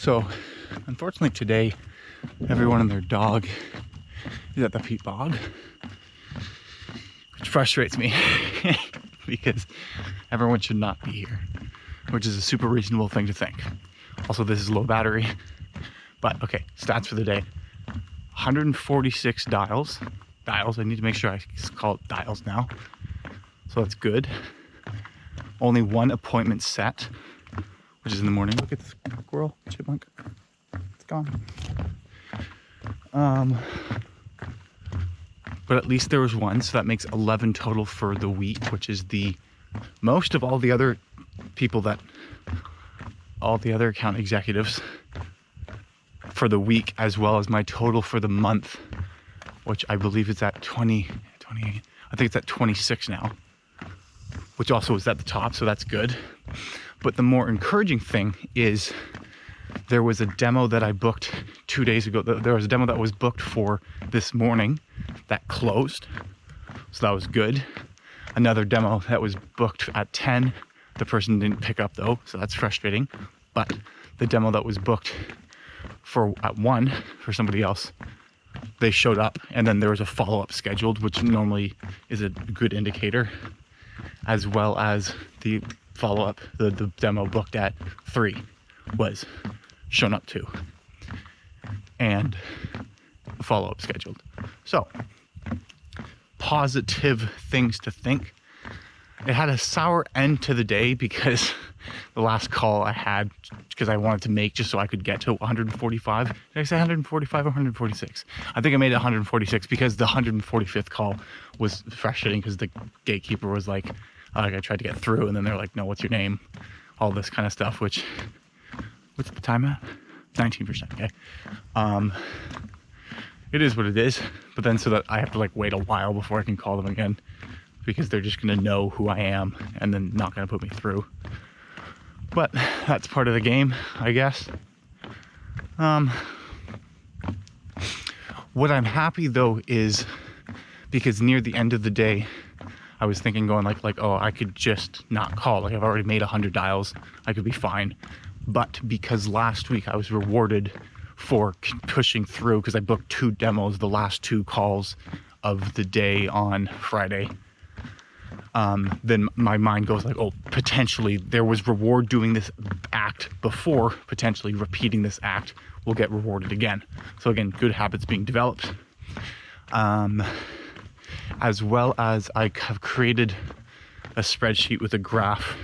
So, unfortunately today, everyone and their dog is at the peat bog, which frustrates me because everyone should not be here, which is a super reasonable thing to think. Also, this is low battery, but okay, stats for the day. 146 dials, I need to make sure I call it dials now, so that's good. Only one appointment set, which is in the morning. Look at this squirrel, chipmunk, it's gone. But at least there was one, so that makes 11 total for the week, which is the most of all the other people all the other account executives for the week, as well as my total for the month, which I believe is at 28, I think it's at 26 now, which also is at the top, so that's good. But the more encouraging thing is there was a demo that I booked 2 days ago. There was a demo that was booked for this morning that closed, so that was good. Another demo that was booked at 10, the person didn't pick up though, so that's frustrating. But the demo that was booked for at 1 for somebody else, they showed up, and then there was a follow-up scheduled, which normally is a good indicator, as well as the follow-up, the demo booked at 3 was shown up too, and a follow-up scheduled. So, positive things to think. It had a sour end to the day because the last call I had, because I wanted to make just so I could get to 145. Did I say 145 or 146? I think I made it 146 because the 145th call was frustrating because the gatekeeper was like I tried to get through, and then they're like, no, what's your name? All this kind of stuff, which, what's the time at? 19%, okay. It is what it is, but then so that I have to like wait a while before I can call them again, because they're just gonna know who I am and then not gonna put me through. But that's part of the game, I guess. What I'm happy though is because near the end of the day, I was thinking going like, oh, I could just not call. Like I've already made 100 dials, I could be fine. But because last week I was rewarded for pushing through, because I booked 2 demos, the last 2 calls of the day on Friday, then my mind goes like, oh, potentially there was reward doing this act before, potentially repeating this act will get rewarded again. So again, good habits being developed. As well as I have created a spreadsheet with a graph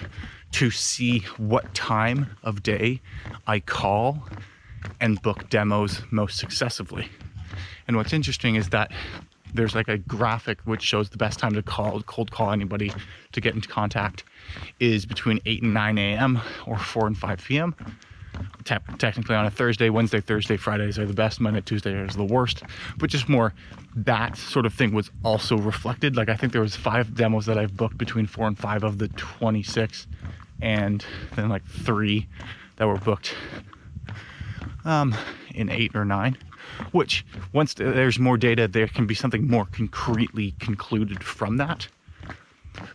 to see what time of day I call and book demos most successively. And what's interesting is that there's like a graphic which shows the best time to cold call anybody to get into contact is between 8 and 9 a.m. or 4 and 5 p.m. Technically on a Thursday, Wednesday, Thursday, Fridays are the best, Monday, Tuesday is the worst, but just more that sort of thing was also reflected. Like I think there was 5 demos that I've booked between 4 and 5 of the 26, and then like 3 that were booked in 8 or 9, which once there's more data, there can be something more concretely concluded from that.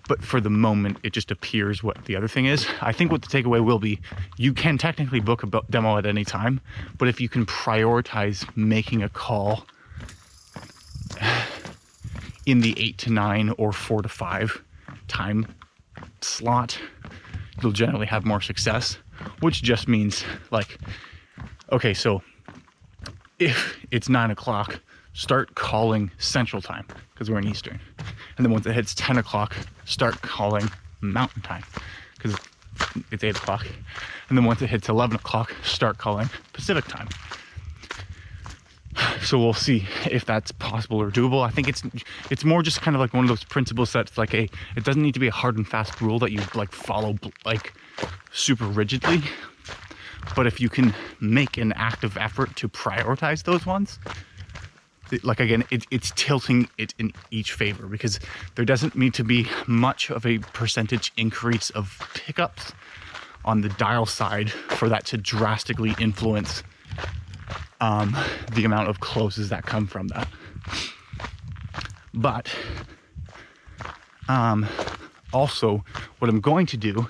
But for the moment, it just appears what the other thing is. I think what the takeaway will be, you can technically book a demo at any time, but if you can prioritize making a call in the 8 to 9 or 4 to 5 time slot, you'll generally have more success, which just means like, okay, so if it's 9 o'clock, start calling Central Time because we're in Eastern. And then once it hits 10 o'clock, start calling Mountain Time because it's 8 o'clock. And then once it hits 11 o'clock, start calling Pacific Time. So we'll see if that's possible or doable. I think it's more just kind of like one of those principles that's like it doesn't need to be a hard and fast rule that you like follow like super rigidly. But if you can make an active effort to prioritize those ones, like again, it's tilting it in each favor, because there doesn't need to be much of a percentage increase of pickups on the dial side for that to drastically influence the amount of closes that come from that. But also what I'm going to do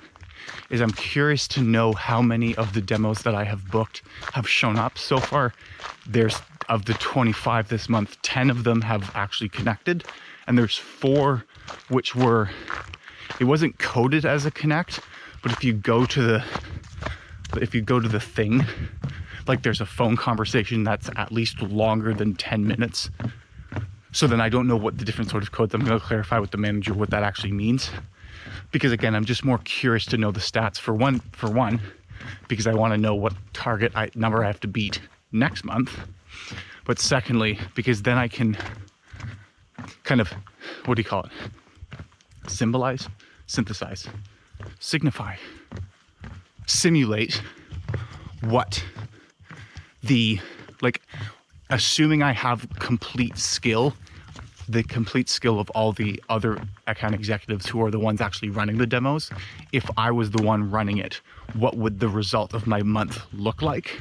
is I'm curious to know how many of the demos that I have booked have shown up. So far, there's, of the 25 this month, 10 of them have actually connected, and there's 4 which were, it wasn't coded as a connect, but if you go to the thing, like there's a phone conversation that's at least longer than 10 minutes. So then I don't know what the different sort of codes. I'm going to clarify with the manager what that actually means. Because again, I'm just more curious to know the stats for one, because I want to know what target number I have to beat next month. But secondly, because then I can kind of, what do you call it? Symbolize, synthesize, signify, simulate what the, like, assuming I have complete skill, the complete skill of all the other account executives who are the ones actually running the demos, if I was the one running it, what would the result of my month look like?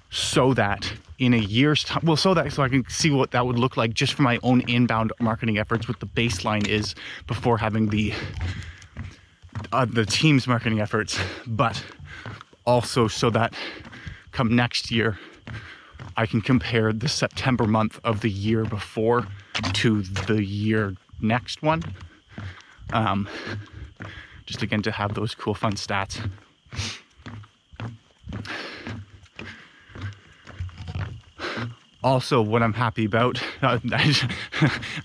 So that in a year's time, so I can see what that would look like just for my own inbound marketing efforts, what the baseline is before having the team's marketing efforts, but also so that come next year, I can compare the September month of the year before to the year next one. Just again, to have those cool, fun stats. Also, what I'm happy about,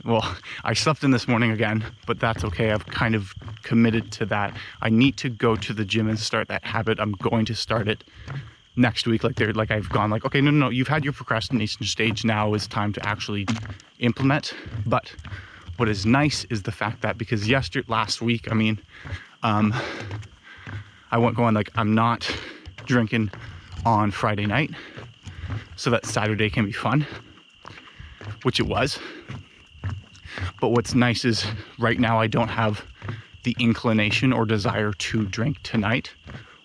well, I slept in this morning again, but that's okay. I've kind of committed to that. I need to go to the gym and start that habit. I'm going to start it next week. I've gone like, okay, no, you've had your procrastination stage. Now is time to actually implement. But what is nice is the fact that because last week, I mean, I went going like, I'm not drinking on Friday night, so that Saturday can be fun, which it was. But what's nice is right now I don't have the inclination or desire to drink tonight,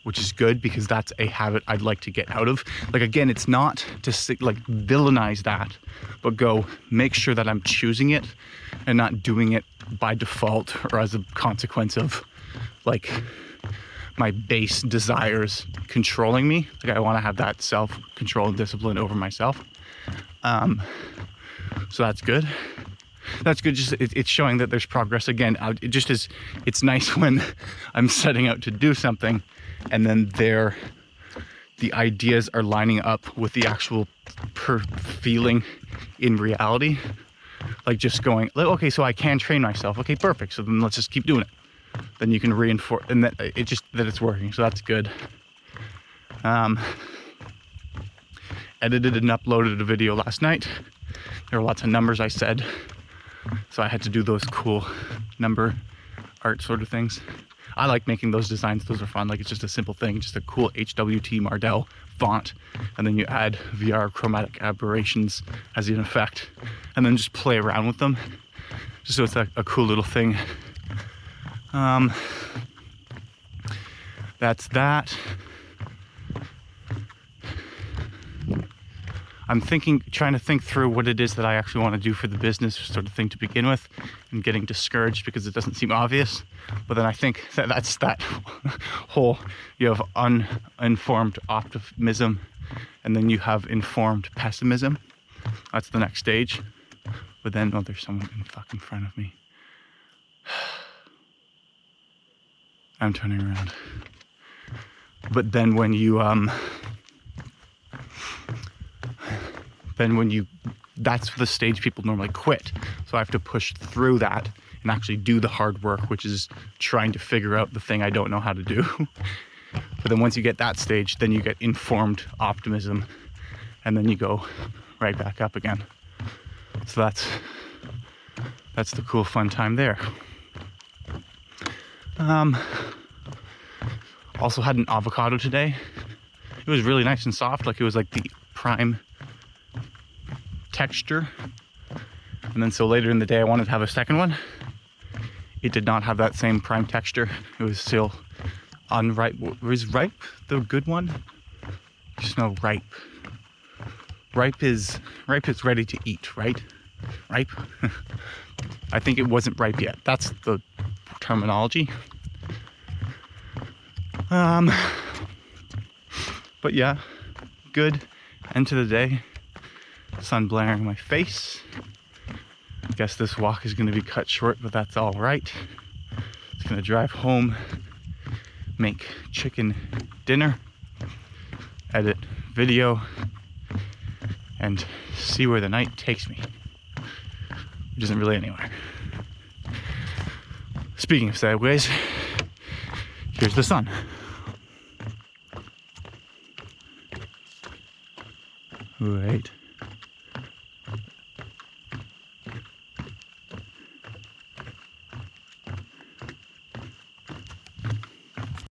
which is good because that's a habit I'd like to get out of. Like, again, it's not to like villainize that, but go make sure that I'm choosing it and not doing it by default or as a consequence of like my base desires controlling me. Like, I want to have that self-control and discipline over myself. So that's good. That's good. Just it's showing that there's progress. Again, it's nice when I'm setting out to do something and then the ideas are lining up with the actual feeling in reality. Like just going, okay, so I can train myself. Okay, perfect. So then let's just keep doing it. Then you can reinforce, and that it's working. So that's good. Edited and uploaded a video last night. There were lots of numbers I said, so I had to do those cool number art sort of things. I like making those designs. Those are fun. Like, it's just a simple thing, just a cool HWT Mardell font, and then you add VR chromatic aberrations as an effect, and then just play around with them, just so it's a cool little thing. That's that. I'm trying to think through what it is that I actually want to do for the business sort of thing to begin with, and getting discouraged because it doesn't seem obvious. But then I think that's that whole, you have uninformed optimism, and then you have informed pessimism. That's the next stage. But then, oh, there's someone in fucking front of me. I'm turning around. But then when you, that's the stage people normally quit. So I have to push through that and actually do the hard work, which is trying to figure out the thing I don't know how to do. But then once you get that stage, then you get informed optimism, and then you go right back up again. So that's the cool, fun time there. Also had an avocado today. It was really nice and soft, like it was like the prime texture. And then so later in the day I wanted to have a second one. It did not have that same prime texture. It was still unripe. Was ripe the good one? Just no ripe. Ripe is ready to eat, right? Ripe? I think it wasn't ripe yet. That's the terminology. But yeah, good end to the day. Sun blaring in my face. Guess this walk is going to be cut short, but that's all right. Just going to drive home, make chicken dinner, edit video, and see where the night takes me, which isn't really anywhere. Speaking of sideways, here's the sun. Wait.